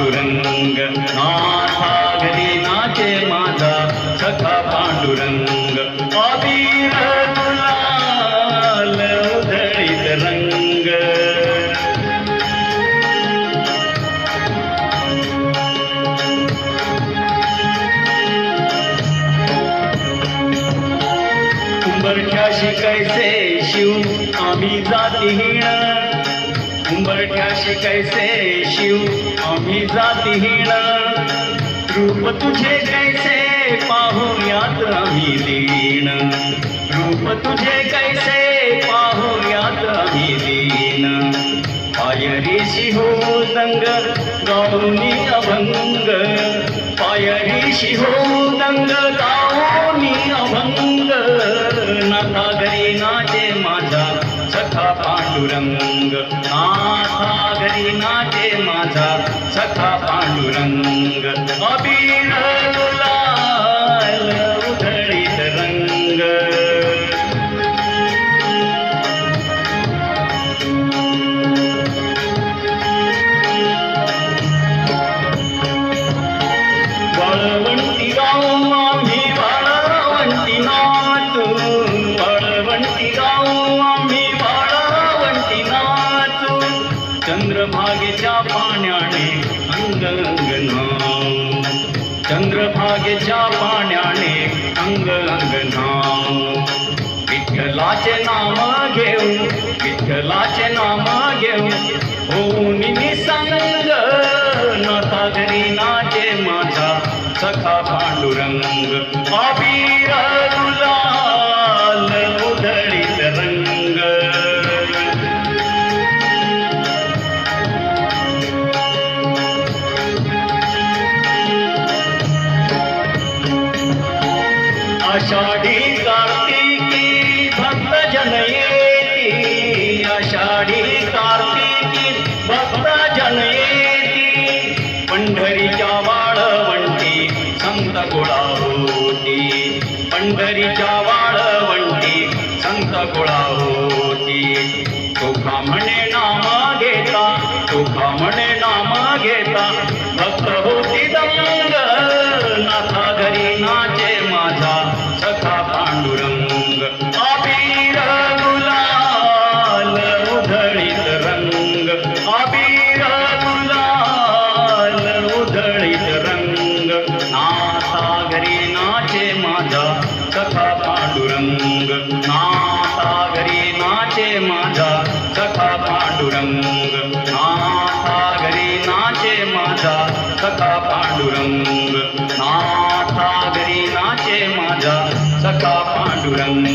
पांडुरंग नाथा घरी नाचे माझा सखा पांडुरंग अबीर गुलाल उधळीत रंग उंबरठ्याशी कैसे शिव आम्ही जातीहीन उंबरठ्याशी कैसे शिव आम्ही जातीहीन रूप तुझे कैसे पाहूयात आम्ही दीन रूप तुझे कैसे पाहूयात आम्ही दीन पायरीशी हो दंग गाऊनी अभंग पायरीशी हो दंग गाऊनी अभंग नाथा घरी नाचे माझा सखा पांडुरंग नाथा घरी नाचे माझा सखा पांडुरंग अबीर गुलाल उधळीत रंग वाळवंटी गाव आम्ही वाळवंटी नाचू वाळवंटी गाव आम्ही वाळवंटी नाचू चंद्रभागेच्या पाण्याने अंग अंग नाव चंद्रभागेच्या पाण्याने अंग अंग नाव विठ्ठलाचे नाम घेऊ विठ्ठलाचे नाम घेऊ होऊन निसंग नाथा घरी नाचे माझा सखा पांडुरंग अबीर गुलाल उधळीत रंग आषाढी कार्तिकी भक्त जन येती आषाढी कार्तिकी भक्त जन येती पंढरीच्या वाळवंटी संत गोळा होती पंढरीच्या वाळवंटी संत गोळा होती तुका म्हणे नाम घेता तुका म्हणे नाम घेता भक्त होती दंग नाथा घरी नाचे माझा सखा पांडुरंग अबीर गुलाल उधळीत रंग अबीर गुलाल उधळीत रंग नाथा घरी नाचे माझा सखा पांडुरंग नाथा घरी नाचे माझा सखा पांडुरंग नाथा घरी नाचे माझा सखा पांडुरंग नाथा घरी नाचे माझा सखा पांडुरंग